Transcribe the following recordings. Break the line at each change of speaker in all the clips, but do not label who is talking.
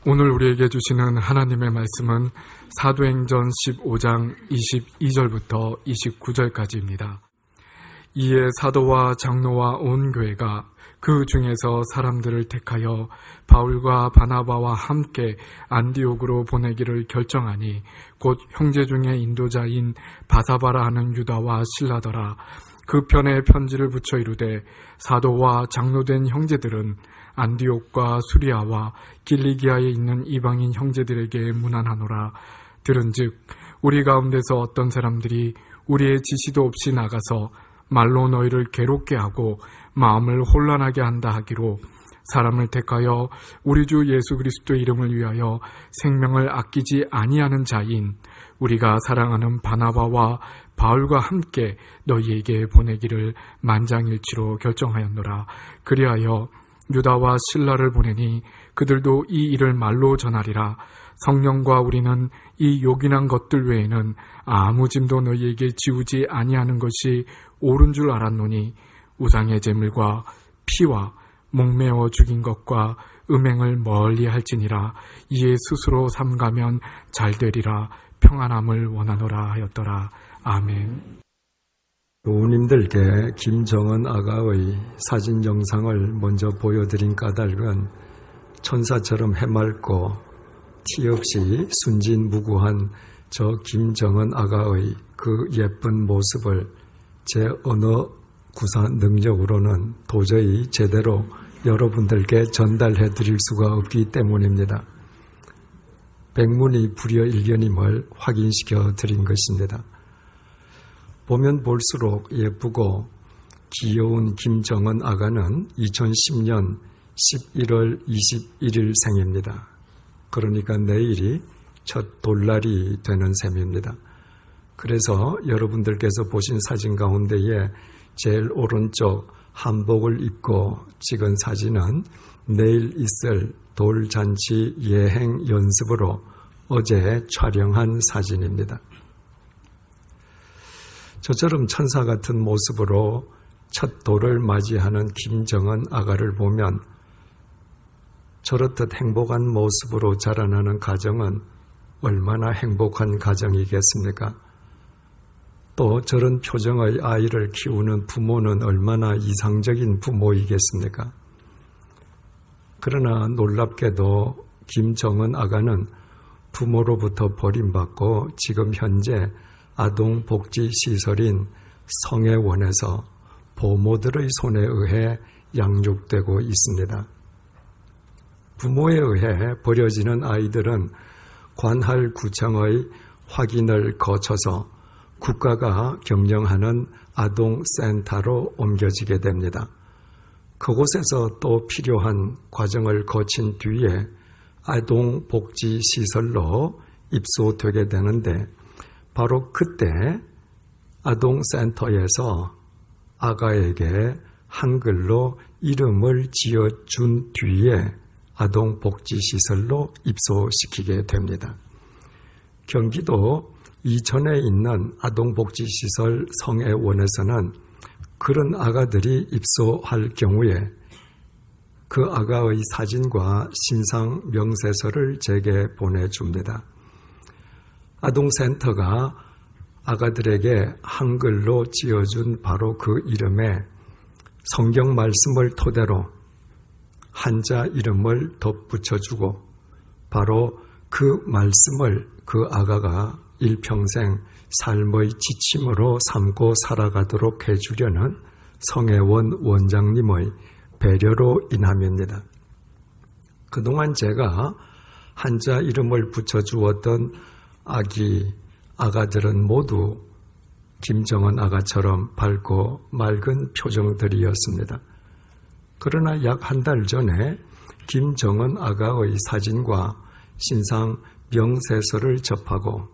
오늘 우리에게 주시는 하나님의 말씀은 사도행전 15장 22절부터 29절까지입니다. 이에 사도와 장로와 온 교회가 그 중에서 사람들을 택하여 바울과 바나바와 함께 안디옥으로 보내기를 결정하니 곧 형제 중에 인도자인 바사바라 하는 유다와 실라더라. 그 편에 편지를 붙여 이르되 사도와 장로된 형제들은 안디옥과 수리아와 길리기아에 있는 이방인 형제들에게 문안하노라. 들은즉 우리 가운데서 어떤 사람들이 우리의 지시도 없이 나가서 말로 너희를 괴롭게 하고 마음을 혼란하게 한다 하기로 사람을 택하여 우리 주 예수 그리스도의 이름을 위하여 생명을 아끼지 아니하는 자인 우리가 사랑하는 바나바와 바울과 함께 너희에게 보내기를 만장일치로 결정하였노라. 그리하여 유다와 실라를 보내니 그들도 이 일을 말로 전하리라. 성령과 우리는 이 요긴한 것들 외에는 아무 짐도 너희에게 지우지 아니하는 것이 옳은 줄 알았노니 우상의 제물과 피와 목매어 죽인 것과 음행을 멀리 할지니라. 이에 스스로 삼가면 잘되리라. 평안함을 원하노라 하였더라. 아멘.
부모님들께 김정은 아가의 사진 영상을 먼저 보여드린 까닭은 천사처럼 해맑고 티 없이 순진무구한 저 김정은 아가의 그 예쁜 모습을 제 언어 구사 능력으로는 도저히 제대로 여러분들께 전달해 드릴 수가 없기 때문입니다. 백문이 불여일견임을 확인시켜 드린 것입니다. 보면 볼수록 예쁘고 귀여운 김정은 아가는 2010년 11월 21일 생입니다. 그러니까 내일이 첫 돌날이 되는 셈입니다. 그래서 여러분들께서 보신 사진 가운데에 제일 오른쪽 한복을 입고 찍은 사진은 내일 있을 돌잔치 예행 연습으로 어제 촬영한 사진입니다. 저처럼 천사 같은 모습으로 첫 돌을 맞이하는 김정은 아가를 보면 저렇듯 행복한 모습으로 자라나는 가정은 얼마나 행복한 가정이겠습니까? 또 저런 표정의 아이를 키우는 부모는 얼마나 이상적인 부모이겠습니까? 그러나 놀랍게도 김정은 아가는 부모로부터 버림받고 지금 현재 아동복지시설인 성애원에서 보모들의 손에 의해 양육되고 있습니다. 부모에 의해 버려지는 아이들은 관할구청의 확인을 거쳐서 국가가 경영하는 아동센터로 옮겨지게 됩니다. 그곳에서 또 필요한 과정을 거친 뒤에 아동복지시설로 입소되게 되는데 바로 그때 아동센터에서 아가에게 한글로 이름을 지어준 뒤에 아동복지시설로 입소시키게 됩니다. 경기도 이천에 있는 아동복지시설 성애원에서는 그런 아가들이 입소할 경우에 그 아가의 사진과 신상 명세서를 제게 보내줍니다. 아동센터가 아가들에게 한글로 지어준 바로 그 이름에 성경 말씀을 토대로 한자 이름을 덧붙여주고 바로 그 말씀을 그 아가가 일평생 삶의 지침으로 삼고 살아가도록 해주려는 성애원 원장님의 배려로 인함입니다. 그동안 제가 한자 이름을 붙여주었던 아가들은 모두 김정은 아가처럼 밝고 맑은 표정들이었습니다. 그러나 약 한 달 전에 김정은 아가의 사진과 신상 명세서를 접하고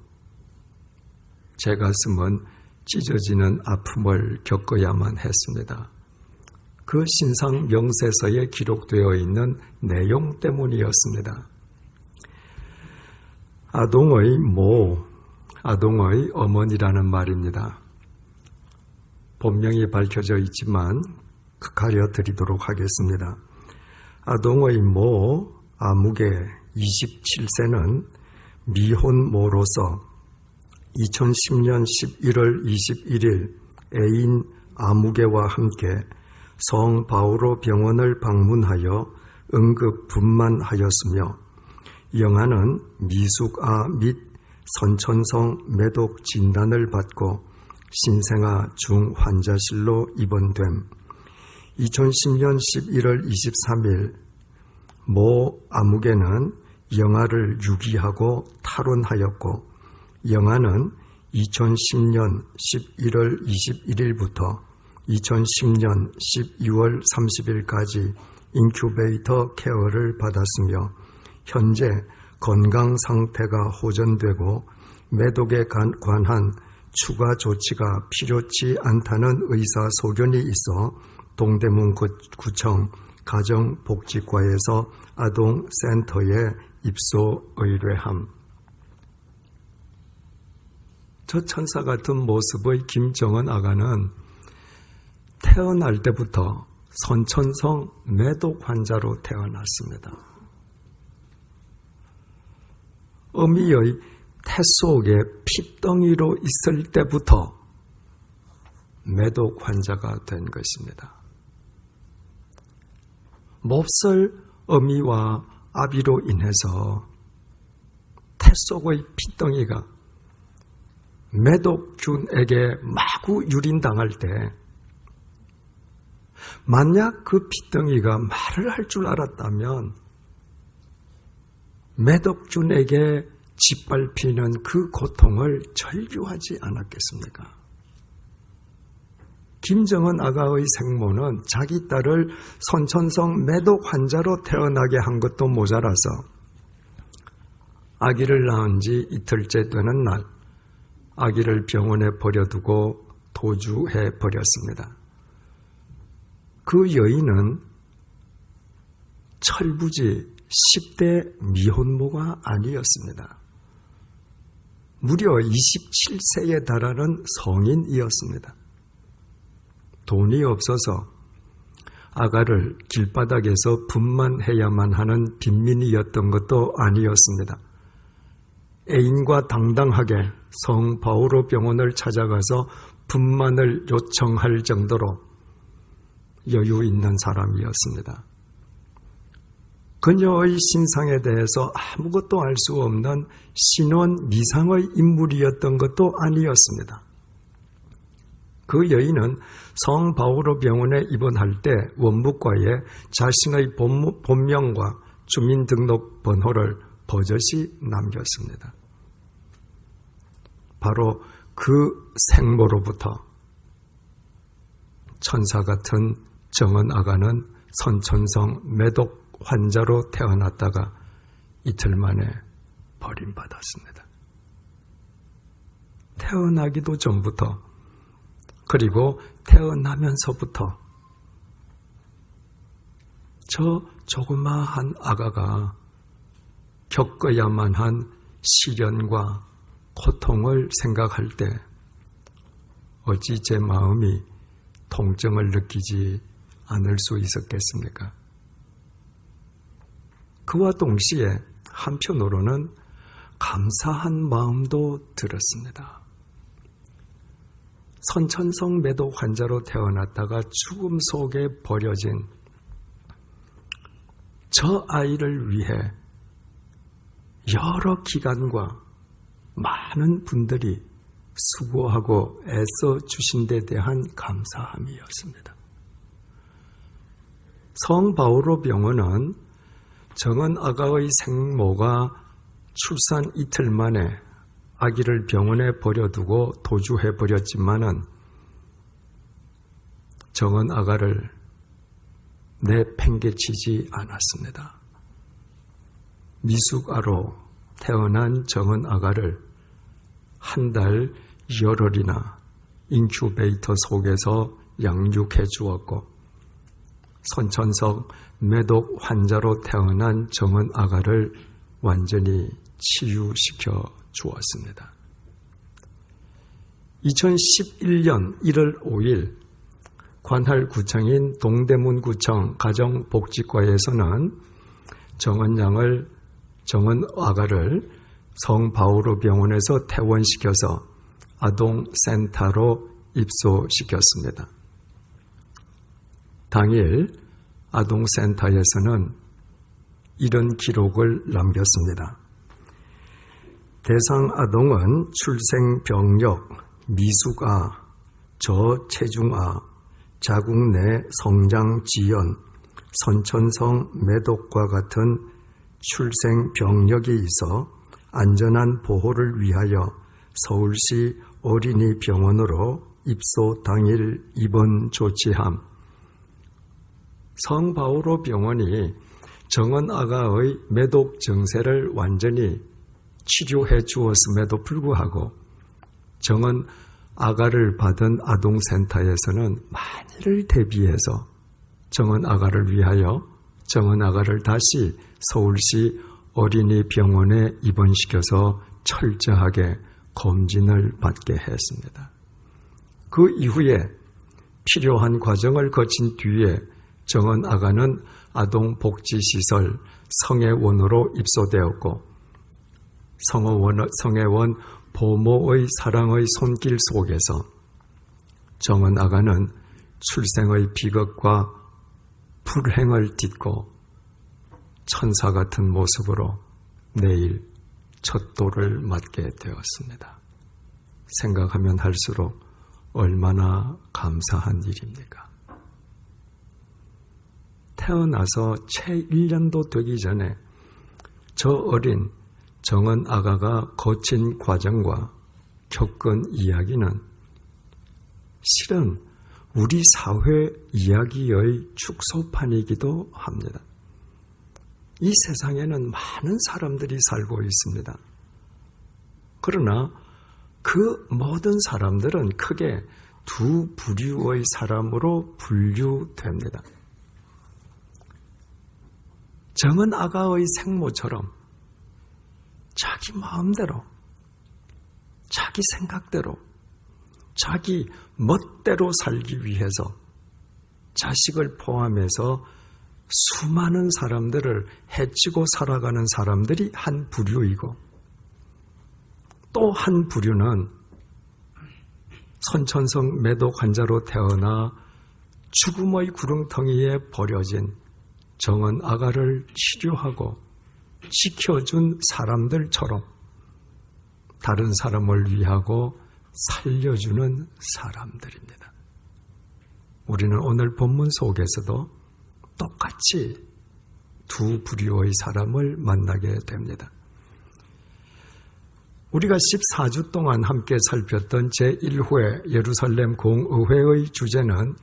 제 가슴은 찢어지는 아픔을 겪어야만 했습니다. 그 신상 명세서에 기록되어 있는 내용 때문이었습니다. 아동의 모, 아동의 어머니라는 말입니다. 본명이 밝혀져 있지만 가려드리도록 하겠습니다. 아동의 모, 아무개, 27세는 미혼모로서 2010년 11월 21일 애인 아무개와 함께 성 바오로 병원을 방문하여 응급 분만하였으며 영아는 미숙아 및 선천성 매독 진단을 받고 신생아 중환자실로 입원됨. 2010년 11월 23일 모 아무개는 영아를 유기하고 탈원하였고 영아는 2010년 11월 21일부터 2010년 12월 30일까지 인큐베이터 케어를 받았으며 현재 건강 상태가 호전되고 매독에 관한 추가 조치가 필요치 않다는 의사 소견이 있어 동대문구청 가정복지과에서 아동센터에 입소 의뢰함. 저 천사 같은 모습의 김정은 아가는 태어날 때부터 선천성 매독 환자로 태어났습니다. 어미의 태 속에 핏덩이로 있을 때부터 매독 환자가 된 것입니다. 몹쓸 어미와 아비로 인해서 태 속의 핏덩이가 매독균에게 마구 유린당할 때 만약 그 핏덩이가 말을 할 줄 알았다면 매독균에게 짓밟히는 그 고통을 절규하지 않았겠습니까? 김정은 아가의 생모는 자기 딸을 선천성 매독 환자로 태어나게 한 것도 모자라서 아기를 낳은 지 이틀째 되는 날 아기를 병원에 버려두고 도주해 버렸습니다. 그 여인은 철부지 10대 미혼모가 아니었습니다. 무려 27세에 달하는 성인이었습니다. 돈이 없어서 아가를 길바닥에서 분만해야만 하는 빈민이었던 것도 아니었습니다. 애인과 당당하게 성 바오로 병원을 찾아가서 분만을 요청할 정도로 여유 있는 사람이었습니다. 그녀의 신상에 대해서 아무것도 알 수 없는 신원 미상의 인물이었던 것도 아니었습니다. 그 여인은 성 바오로 병원에 입원할 때 원무과에 자신의 본명과 주민등록번호를 버젓이 남겼습니다. 바로 그 생모로부터 천사 같은 정은 아가는 선천성 매독 환자로 태어났다가 이틀 만에 버림받았습니다. 태어나기도 전부터 그리고 태어나면서부터 저 조그마한 아가가 겪어야만 한 시련과 고통을 생각할 때 어찌 제 마음이 통증을 느끼지 않을 수 있었겠습니까? 그와 동시에 한편으로는 감사한 마음도 들었습니다. 선천성 매독 환자로 태어났다가 죽음 속에 버려진 저 아이를 위해 여러 기관과 많은 분들이 수고하고 애써 주신 데 대한 감사함이었습니다. 성 바오로 병원은 정은 아가의 생모가 출산 이틀 만에 아기를 병원에 버려두고 도주해버렸지만은 정은 아가를 내팽개치지 않았습니다. 미숙아로 태어난 정은 아가를 한 달 열흘이나 인큐베이터 속에서 양육해 주었고 선천성 매독 환자로 태어난 정은 아가를 완전히 치유시켜 주었습니다. 2011년 1월 5일 관할구청인 동대문구청 가정복지과에서는 정은 양을 정은 아가를 성 바오로 병원에서 퇴원시켜서 아동센터로 입소시켰습니다. 당일 아동센터에서는 이런 기록을 남겼습니다. 대상 아동은 출생병력, 미숙아, 저체중아, 자궁 내 성장 지연, 선천성 매독과 같은 출생병력이 있어 안전한 보호를 위하여 서울시 어린이병원으로 입소 당일 입원 조치함. 성바오로 병원이 정은 아가의 매독 증세를 완전히 치료해 주었음에도 불구하고 정은 아가를 받은 아동센터에서는 만일을 대비해서 정은 아가를 위하여 정은 아가를 다시 서울시 어린이병원에 입원시켜서 철저하게 검진을 받게 했습니다. 그 이후에 필요한 과정을 거친 뒤에 정은 아가는 아동복지시설 성애원으로 입소되었고 성애원 보모의 사랑의 손길 속에서 정은 아가는 출생의 비극과 불행을 딛고 천사 같은 모습으로 내일 첫 돌을 맞게 되었습니다. 생각하면 할수록 얼마나 감사한 일입니까? 태어나서 채 1년도 되기 전에 저 어린 정은 아가가 거친 과정과 겪은 이야기는 실은 우리 사회 이야기의 축소판이기도 합니다. 이 세상에는 많은 사람들이 살고 있습니다. 그러나 그 모든 사람들은 크게 두 부류의 사람으로 분류됩니다. 정은 아가의 생모처럼 자기 마음대로, 자기 생각대로, 자기 멋대로 살기 위해서 자식을 포함해서 수많은 사람들을 해치고 살아가는 사람들이 한 부류이고 또 한 부류는 선천성 매독 환자로 태어나 죽음의 구렁텅이에 버려진 정은 아가를 치료하고 지켜준 사람들처럼 다른 사람을 위하고 살려주는 사람들입니다. 우리는 오늘 본문 속에서도 똑같이 두 부류의 사람을 만나게 됩니다. 우리가 14주 동안 함께 살폈던 제1회 예루살렘 공의회의 주제는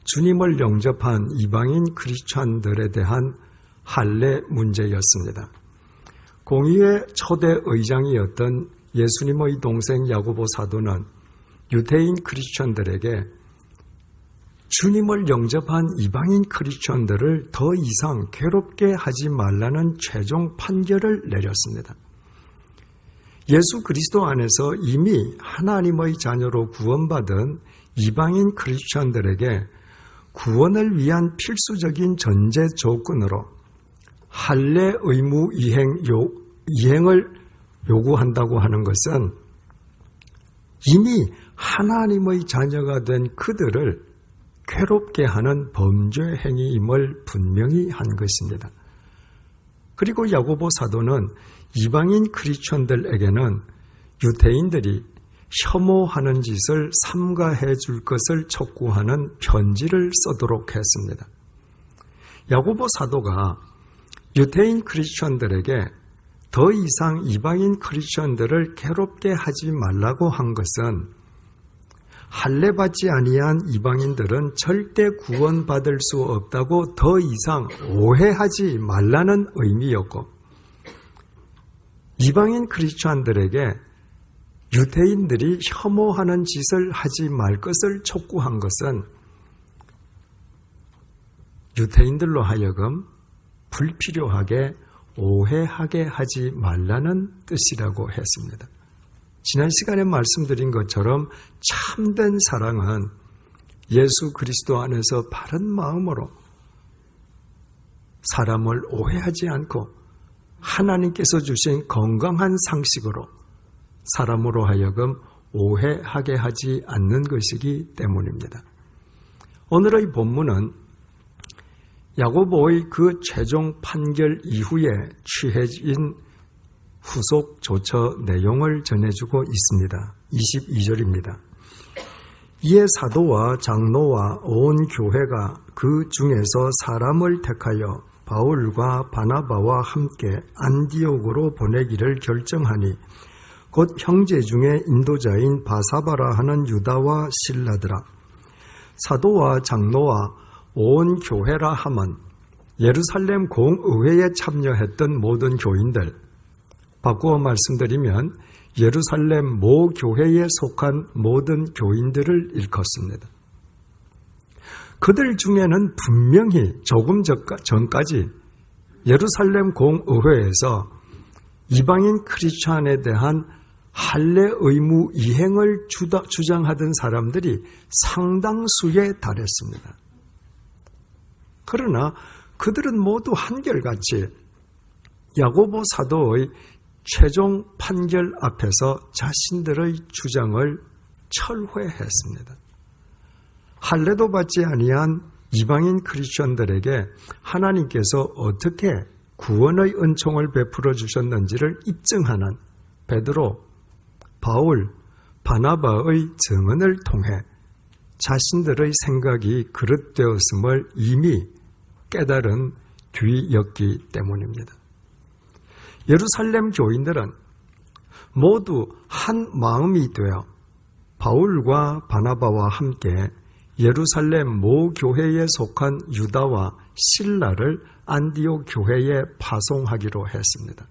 주님을 영접한 이방인 크리스찬들에 대한 할례 문제였습니다. 공의회 초대 의장이었던 예수님의 동생 야고보 사도는 유대인 크리스찬들에게 주님을 영접한 이방인 크리스찬들을 더 이상 괴롭게 하지 말라는 최종 판결을 내렸습니다. 예수 그리스도 안에서 이미 하나님의 자녀로 구원받은 이방인 크리스찬들에게 구원을 위한 필수적인 전제 조건으로 할례 의무 이행을 요구한다고 하는 것은 이미 하나님의 자녀가 된 그들을 괴롭게 하는 범죄 행위임을 분명히 한 것입니다. 그리고 야고보 사도는 이방인 크리스천들에게는 유대인들이 혐오하는 짓을 삼가해 줄 것을 촉구하는 편지를 쓰도록 했습니다. 야고보 사도가 유대인 크리스천들에게 더 이상 이방인 크리스천들을 괴롭게 하지 말라고 한 것은 할례받지 아니한 이방인들은 절대 구원받을 수 없다고 더 이상 오해하지 말라는 의미였고, 이방인 크리스찬들에게 유대인들이 혐오하는 짓을 하지 말 것을 촉구한 것은 유대인들로 하여금 불필요하게 오해하게 하지 말라는 뜻이라고 했습니다. 지난 시간에 말씀드린 것처럼 참된 사랑은 예수 그리스도 안에서 바른 마음으로 사람을 오해하지 않고 하나님께서 주신 건강한 상식으로 사람으로 하여금 오해하게 하지 않는 것이기 때문입니다. 오늘의 본문은 야고보의 그 최종 판결 이후에 취해진 후속 조처 내용을 전해주고 있습니다. 22절입니다. 이에 사도와 장로와 온 교회가 그 중에서 사람을 택하여 바울과 바나바와 함께 안디옥으로 보내기를 결정하니 곧 형제 중에 인도자인 바사바라 하는 유다와 실라더라. 사도와 장로와 온 교회라 함은 예루살렘 공의회에 참여했던 모든 교인들, 바꾸어 말씀드리면 예루살렘 모 교회에 속한 모든 교인들을 일컫습니다. 그들 중에는 분명히 조금 전까지 예루살렘 공의회에서 이방인 크리스찬에 대한 할례 의무 이행을 주장하던 사람들이 상당수에 달했습니다. 그러나 그들은 모두 한결같이 야고보 사도의 최종 판결 앞에서 자신들의 주장을 철회했습니다. 할례도 받지 아니한 이방인 크리스천들에게 하나님께서 어떻게 구원의 은총을 베풀어 주셨는지를 입증하는 베드로, 바울, 바나바의 증언을 통해 자신들의 생각이 그릇되었음을 이미 깨달은 뒤였기 때문입니다. 예루살렘 교인들은 모두 한 마음이 되어 바울과 바나바와 함께 예루살렘 모 교회에 속한 유다와 실라를 안디옥 교회에 파송하기로 했습니다.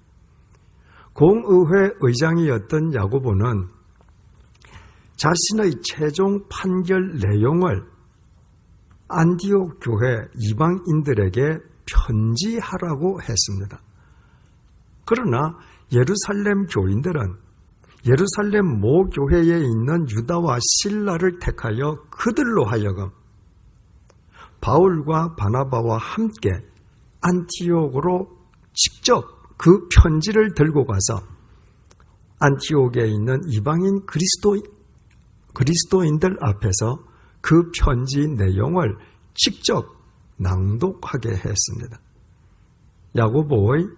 공의회 의장이었던 야고보는 자신의 최종 판결 내용을 안디옥 교회 이방인들에게 편지하라고 했습니다. 그러나 예루살렘 교인들은 예루살렘 모 교회에 있는 유다와 실라를 택하여 그들로 하여금 바울과 바나바와 함께 안티옥으로 직접 그 편지를 들고 가서 안티옥에 있는 이방인 그리스도인들 앞에서 그 편지 내용을 직접 낭독하게 했습니다. 야고보의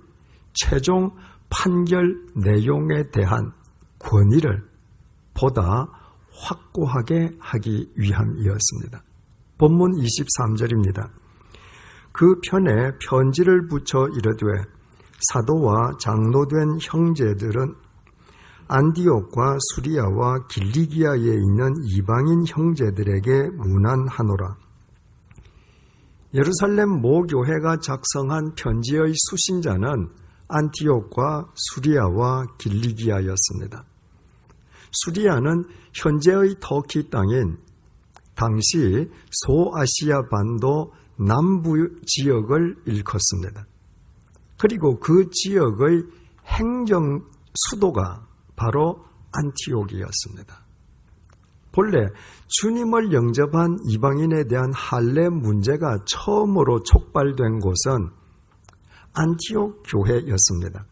최종 판결 내용에 대한 권위를 보다 확고하게 하기 위함이었습니다. 본문 23절입니다. 그 편에 편지를 붙여 이르되 사도와 장로된 형제들은 안디옥과 수리아와 길리기아에 있는 이방인 형제들에게 문안하노라. 예루살렘 모 교회가 작성한 편지의 수신자는 안티옥과 수리아와 길리기아였습니다. 수리아는 현재의 터키 땅인 당시 소아시아 반도 남부 지역을 일컫습니다. 그리고 그 지역의 행정 수도가 바로 안티옥이었습니다. 본래 주님을 영접한 이방인에 대한 할례 문제가 처음으로 촉발된 곳은 안티옥 교회였습니다.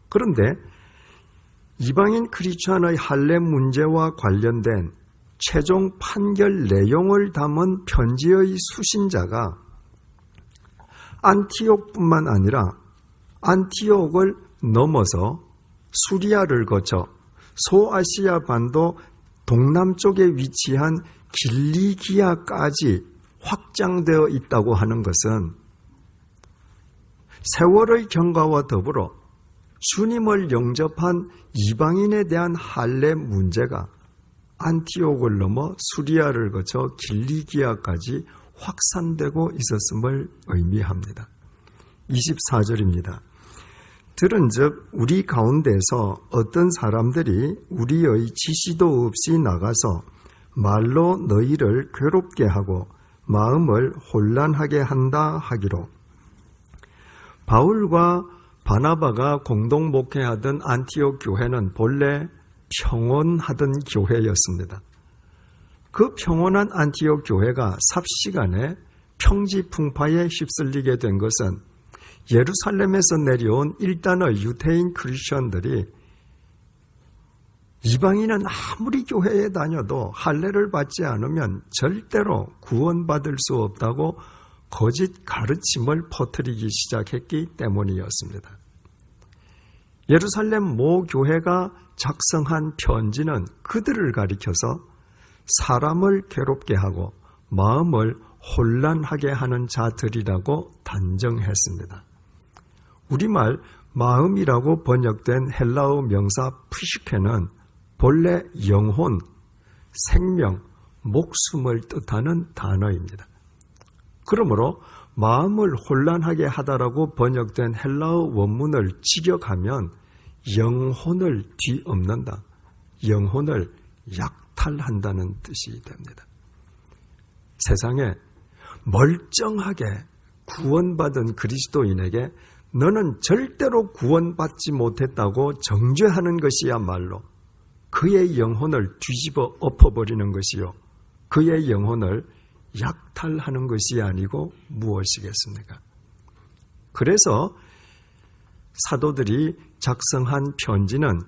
그런데 이방인 크리스천의 할례 문제와 관련된 최종 판결 내용을 담은 편지의 수신자가 안티옥뿐만 아니라 안티옥을 넘어서 수리아를 거쳐 소아시아 반도 동남쪽에 위치한 길리기아까지 확장되어 있다고 하는 것은 세월의 경과와 더불어 주님을 영접한 이방인에 대한 할례 문제가 안티옥을 넘어 수리아를 거쳐 길리기아까지 확산되고 있었음을 의미합니다. 24절입니다. 들은즉 우리 가운데서 어떤 사람들이 우리의 지시도 없이 나가서 말로 너희를 괴롭게 하고 마음을 혼란하게 한다 하기로. 바울과 바나바가 공동 목회하던 안티옥 교회는 본래 평온하던 교회였습니다. 그 평온한 안티옥 교회가 삽시간에 평지풍파에 휩쓸리게 된 것은 예루살렘에서 내려온 일단의 유대인 크리스천들이 이방인은 아무리 교회에 다녀도 할례를 받지 않으면 절대로 구원받을 수 없다고 거짓 가르침을 퍼뜨리기 시작했기 때문이었습니다. 예루살렘 모 교회가 작성한 편지는 그들을 가리켜서 사람을 괴롭게 하고 마음을 혼란하게 하는 자들이라고 단정했습니다. 우리말 마음이라고 번역된 헬라어 명사 프시케는 본래 영혼, 생명, 목숨을 뜻하는 단어입니다. 그러므로 마음을 혼란하게 하다라고 번역된 헬라어 원문을 직역하면 영혼을 뒤엎는다, 영혼을 약탈한다는 뜻이 됩니다. 세상에 멀쩡하게 구원받은 그리스도인에게 너는 절대로 구원받지 못했다고 정죄하는 것이야말로 그의 영혼을 뒤집어 엎어버리는 것이요, 그의 영혼을 약탈하는 것이 아니고 무엇이겠습니까? 그래서 사도들이 작성한 편지는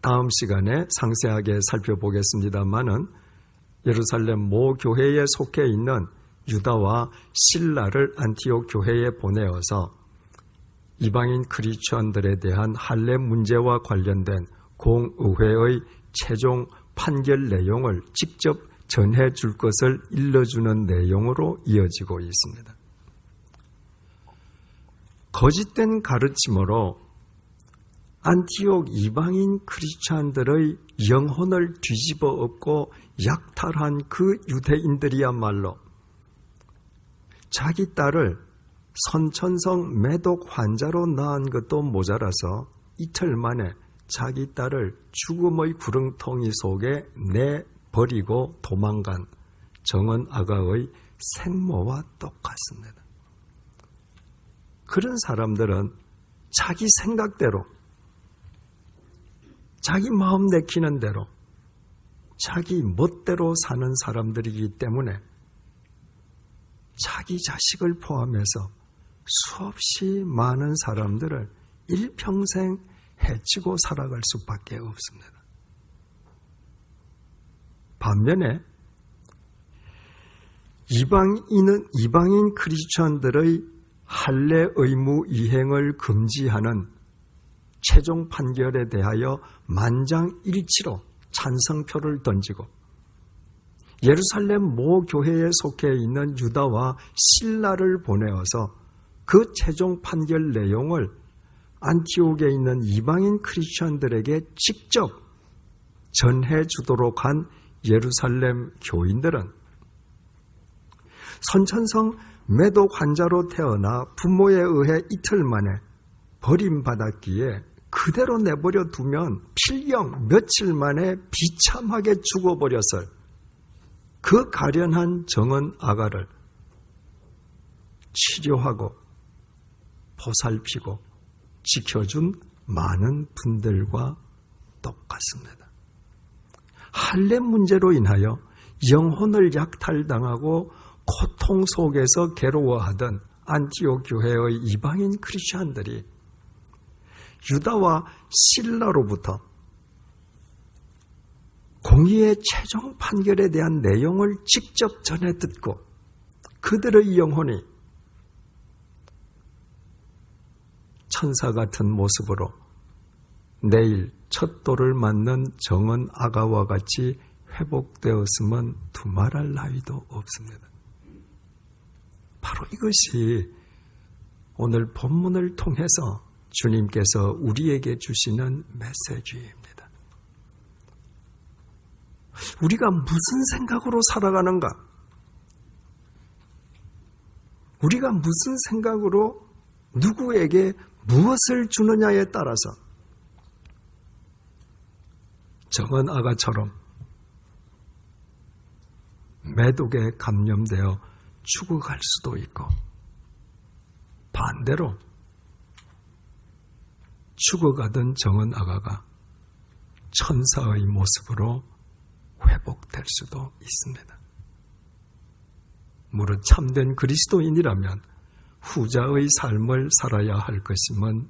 다음 시간에 상세하게 살펴보겠습니다만은 예루살렘 모 교회에 속해 있는 유다와 실라를 안티옥 교회에 보내어서 이방인 크리스천들에 대한 할례 문제와 관련된 공의회의 최종 판결 내용을 직접 전해줄 것을 일러주는 내용으로 이어지고 있습니다. 거짓된 가르침으로 안티옥 이방인 크리스천들의 영혼을 뒤집어 엎고 약탈한 그 유대인들이야말로 자기 딸을 선천성 매독 환자로 낳은 것도 모자라서 이틀 만에 자기 딸을 죽음의 구렁텅이 속에 내버리고 도망간 정은 아가의 생모와 똑같습니다. 그런 사람들은 자기 생각대로, 자기 마음 내키는 대로, 자기 멋대로 사는 사람들이기 때문에 자기 자식을 포함해서 수없이 많은 사람들을 일평생 해치고 살아갈 수밖에 없습니다. 반면에 이방인 크리스천들의 할례 의무 이행을 금지하는 최종 판결에 대하여 만장일치로 찬성표를 던지고 예루살렘 모 교회에 속해 있는 유다와 실라를 보내어서 그 최종 판결 내용을 안티옥에 있는 이방인 크리스천들에게 직접 전해주도록 한 예루살렘 교인들은 선천성 매독 환자로 태어나 부모에 의해 이틀 만에 버림받았기에 그대로 내버려 두면 필경 며칠 만에 비참하게 죽어버렸을 그 가련한 정은 아가를 치료하고 보살피고 지켜준 많은 분들과 똑같습니다. 할례 문제로 인하여 영혼을 약탈당하고 고통 속에서 괴로워하던 안티옥 교회의 이방인 크리스천들이 유다와 실라로부터 공의의 최종 판결에 대한 내용을 직접 전해 듣고 그들의 영혼이 천사 같은 모습으로 내일 첫 돌을 맞는 정은 아가와 같이 회복되었으면 두말할 나위도 없습니다. 바로 이것이 오늘 본문을 통해서 주님께서 우리에게 주시는 메시지입니다. 우리가 무슨 생각으로 살아가는가? 우리가 무슨 생각으로 누구에게 무엇을 주느냐에 따라서 정은 아가처럼 매독에 감염되어 죽어갈 수도 있고 반대로 죽어가던 정은 아가가 천사의 모습으로 회복될 수도 있습니다. 무릇 참된 그리스도인이라면 후자의 삶을 살아야 할 것임은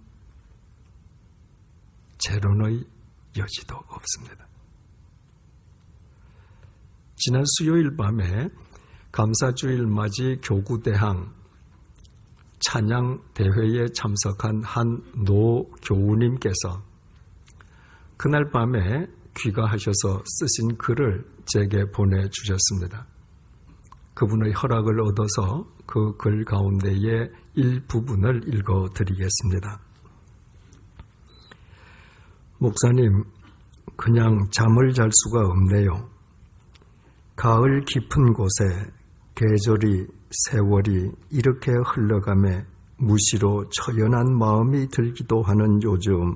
재론의 여지도 없습니다. 지난 수요일 밤에 감사주일 맞이 교구대항 찬양 대회에 참석한 한 노 교우님께서 그날 밤에 귀가하셔서 쓰신 글을 제게 보내주셨습니다. 그분의 허락을 얻어서 그 글 가운데의 일부분을 읽어드리겠습니다. 목사님, 그냥 잠을 잘 수가 없네요. 가을 깊은 곳에 계절이, 세월이 이렇게 흘러가며 무시로 처연한 마음이 들기도 하는 요즘,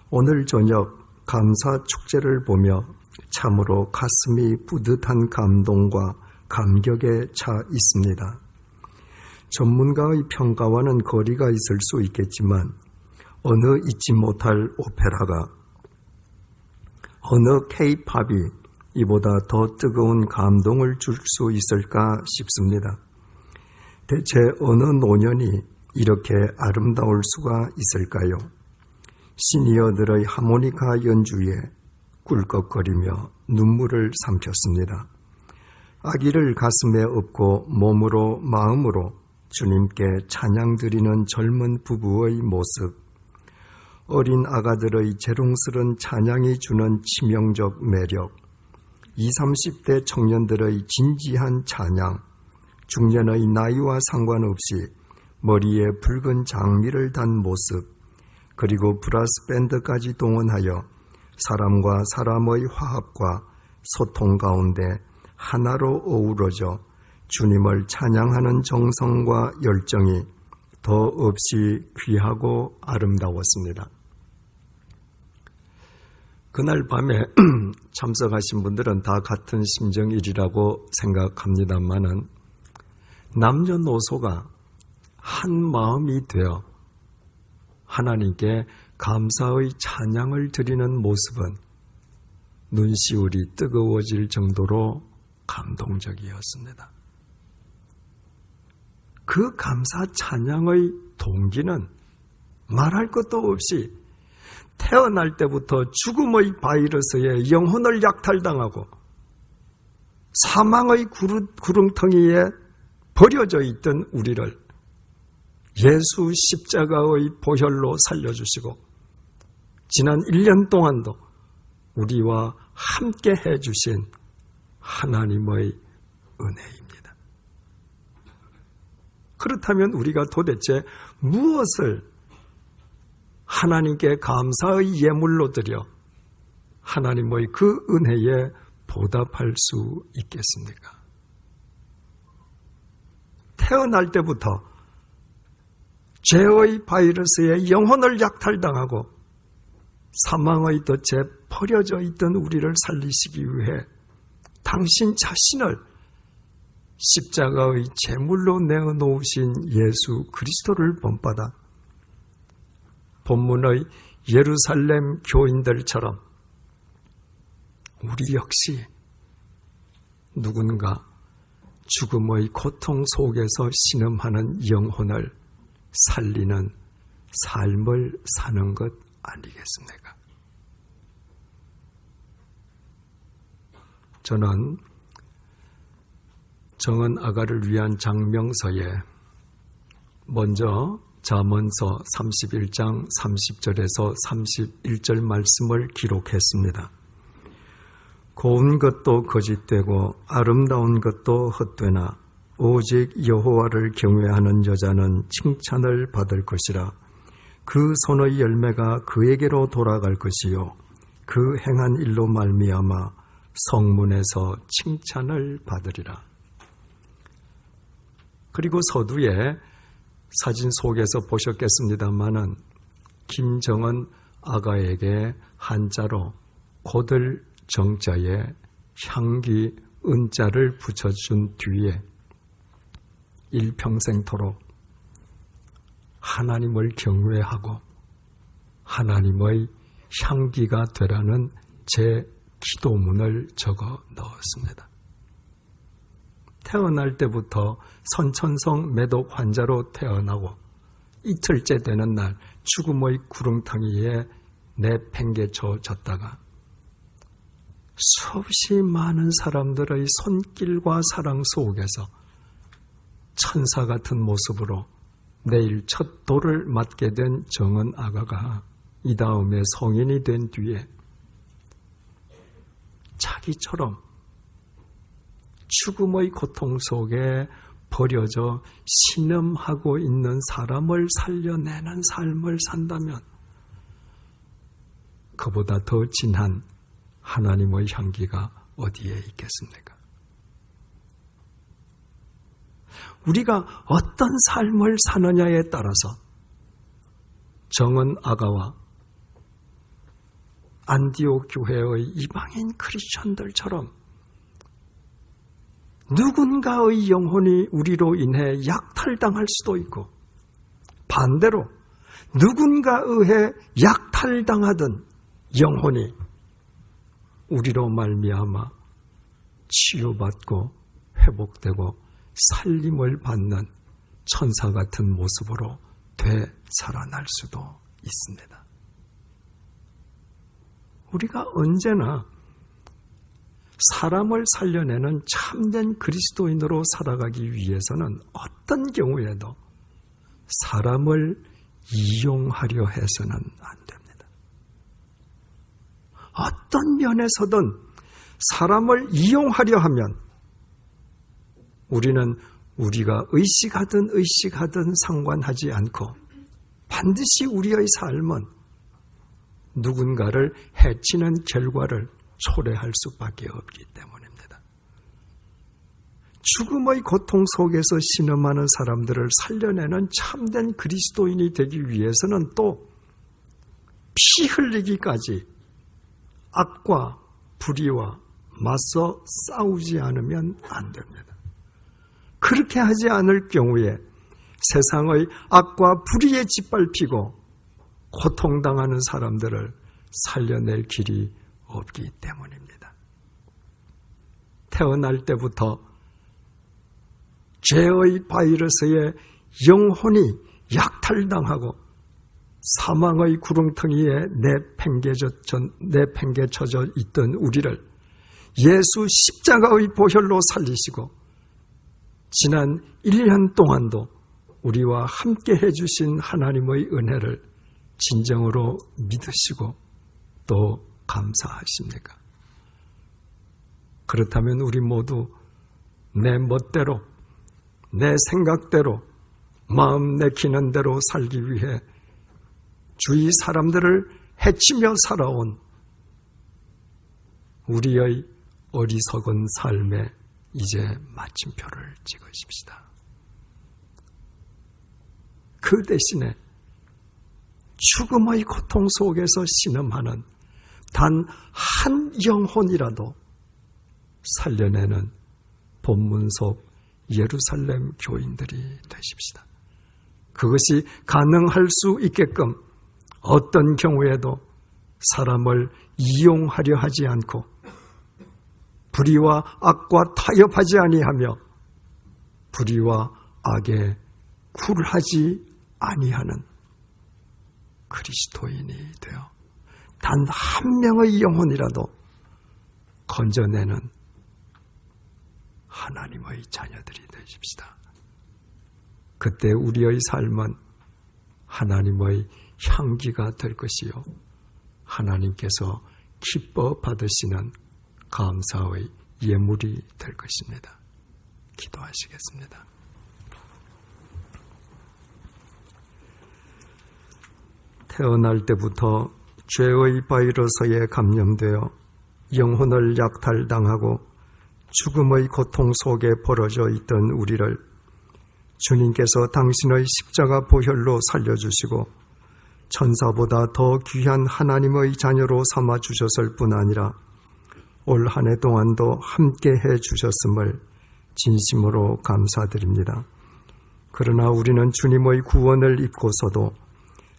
오늘 저녁 감사 축제를 보며 참으로 가슴이 뿌듯한 감동과 감격에 차 있습니다. 전문가의 평가와는 거리가 있을 수 있겠지만 어느 잊지 못할 오페라가, 어느 K-팝이 이보다 더 뜨거운 감동을 줄 수 있을까 싶습니다. 대체 어느 노년이 이렇게 아름다울 수가 있을까요? 시니어들의 하모니카 연주에 꿀꺽거리며 눈물을 삼켰습니다. 아기를 가슴에 업고 몸으로 마음으로 주님께 찬양 드리는 젊은 부부의 모습, 어린 아가들의 재롱스런 찬양이 주는 치명적 매력, 20, 30대 청년들의 진지한 찬양, 중년의 나이와 상관없이 머리에 붉은 장미를 단 모습, 그리고 브라스 밴드까지 동원하여 사람과 사람의 화합과 소통 가운데 하나로 어우러져 주님을 찬양하는 정성과 열정이 더없이 귀하고 아름다웠습니다. 그날 밤에 참석하신 분들은 다 같은 심정이리라고 생각합니다만은 남녀노소가 한 마음이 되어 하나님께 감사의 찬양을 드리는 모습은 눈시울이 뜨거워질 정도로 감동적이었습니다. 그 감사 찬양의 동기는 말할 것도 없이 태어날 때부터 죽음의 바이러스에 영혼을 약탈당하고 사망의 구렁텅이에 버려져 있던 우리를 예수 십자가의 보혈로 살려주시고 지난 1년 동안도 우리와 함께 해주신 하나님의 은혜입니다. 그렇다면 우리가 도대체 무엇을 하나님께 감사의 예물로 드려 하나님의 그 은혜에 보답할 수 있겠습니까? 태어날 때부터 죄의 바이러스에 영혼을 약탈당하고 사망의 덫에 버려져 있던 우리를 살리시기 위해 당신 자신을 십자가의 제물로 내어놓으신 예수 그리스도를 본받아 본문의 예루살렘 교인들처럼 우리 역시 누군가 죽음의 고통 속에서 신음하는 영혼을 살리는 삶을 사는 것 아니겠습니까? 저는 정은 아가를 위한 장명서에 먼저 잠언서 31장 30절에서 31절 말씀을 기록했습니다. 고운 것도 거짓되고 아름다운 것도 헛되나 오직 여호와를 경외하는 여자는 칭찬을 받을 것이라. 그 손의 열매가 그에게로 돌아갈 것이요 그 행한 일로 말미암아 성문에서 칭찬을 받으리라. 그리고 서두에 사진 속에서 보셨겠습니다마는 김정은 아가에게 한자로 고들 정자에 향기 은자를 붙여준 뒤에 일평생토록 하나님을 경외하고 하나님의 향기가 되라는 제 기도문을 적어 넣었습니다. 태어날 때부터 선천성 매독 환자로 태어나고 이틀째 되는 날 죽음의 구렁텅이에 내팽개쳐졌다가 수없이 많은 사람들의 손길과 사랑 속에서 천사 같은 모습으로 내일 첫 돌을 맞게 된 정은 아가가 이 다음에 성인이 된 뒤에 자기처럼 죽음의 고통 속에 버려져 신음하고 있는 사람을 살려내는 삶을 산다면 그보다 더 진한 하나님의 향기가 어디에 있겠습니까? 우리가 어떤 삶을 사느냐에 따라서 정은 아가와 안디옥 교회의 이방인 크리스천들처럼 누군가의 영혼이 우리로 인해 약탈당할 수도 있고 반대로 누군가에 의해 약탈당하던 영혼이 우리로 말미암아 치유받고 회복되고 살림을 받는 천사 같은 모습으로 되살아날 수도 있습니다. 우리가 언제나 사람을 살려내는 참된 그리스도인으로 살아가기 위해서는 어떤 경우에도 사람을 이용하려 해서는 안 됩니다. 어떤 면에서든 사람을 이용하려 하면 우리는 우리가 의식하든 상관하지 않고 반드시 우리의 삶은 누군가를 해치는 결과를 초래할 수밖에 없기 때문입니다. 죽음의 고통 속에서 신음하는 사람들을 살려내는 참된 그리스도인이 되기 위해서는 또 피 흘리기까지 악과 불의와 맞서 싸우지 않으면 안 됩니다. 그렇게 하지 않을 경우에 세상의 악과 불의에 짓밟히고 고통당하는 사람들을 살려낼 길이 없기 때문입니다. 태어날 때부터 죄의 바이러스에 영혼이 약탈당하고 사망의 구렁텅이에 내팽개쳐져 있던 우리를 예수 십자가의 보혈로 살리시고 지난 1년 동안도 우리와 함께 해주신 하나님의 은혜를 진정으로 믿으시고 또 감사하십니까? 그렇다면 우리 모두 내 멋대로, 내 생각대로, 마음 내키는 대로 살기 위해 주위 사람들을 해치며 살아온 우리의 어리석은 삶에 이제 마침표를 찍으십시다. 그 대신에 죽음의 고통 속에서 신음하는 단 한 영혼이라도 살려내는 본문 속 예루살렘 교인들이 되십시다. 그것이 가능할 수 있게끔 어떤 경우에도 사람을 이용하려 하지 않고 불의와 악과 타협하지 아니하며 불의와 악에 굴하지 아니하는 그리스도인이 되어 단 한 명의 영혼이라도 건져내는 하나님의 자녀들이 되십시다. 그때 우리의 삶은 하나님의 향기가 될 것이요 하나님께서 기뻐 받으시는 감사의 예물이 될 것입니다. 기도하시겠습니다. 태어날 때부터 죄의 바이러스에 감염되어 영혼을 약탈당하고 죽음의 고통 속에 벌어져 있던 우리를 주님께서 당신의 십자가 보혈로 살려주시고 천사보다 더 귀한 하나님의 자녀로 삼아주셨을 뿐 아니라 올 한 해 동안도 함께해 주셨음을 진심으로 감사드립니다. 그러나 우리는 주님의 구원을 입고서도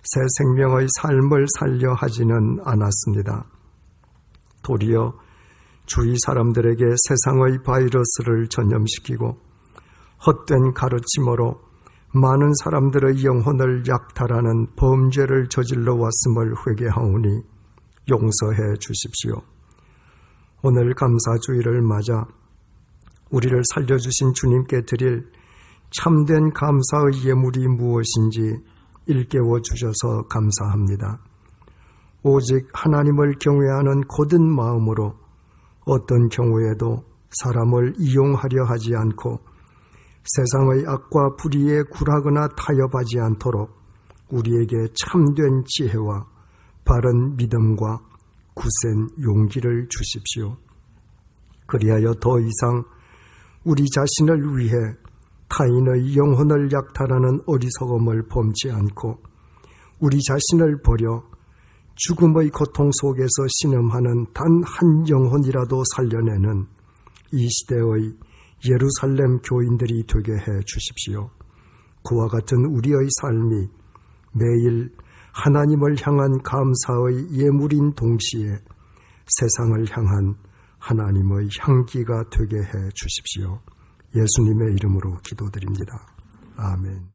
새 생명의 삶을 살려 하지는 않았습니다. 도리어 주위 사람들에게 세상의 바이러스를 전염시키고 헛된 가르침으로 많은 사람들의 영혼을 약탈하는 범죄를 저질러 왔음을 회개하오니 용서해 주십시오. 오늘 감사주일을 맞아 우리를 살려주신 주님께 드릴 참된 감사의 예물이 무엇인지 일깨워 주셔서 감사합니다. 오직 하나님을 경외하는 고든 마음으로 어떤 경우에도 사람을 이용하려 하지 않고 세상의 악과 불의에 굴하거나 타협하지 않도록 우리에게 참된 지혜와 바른 믿음과 굳센 용기를 주십시오. 그리하여 더 이상 우리 자신을 위해 타인의 영혼을 약탈하는 어리석음을 범치 않고 우리 자신을 버려 죽음의 고통 속에서 신음하는 단 한 영혼이라도 살려내는 이 시대의 예루살렘 교인들이 되게 해 주십시오. 그와 같은 우리의 삶이 매일 하나님을 향한 감사의 예물인 동시에 세상을 향한 하나님의 향기가 되게 해 주십시오. 예수님의 이름으로 기도드립니다. 아멘.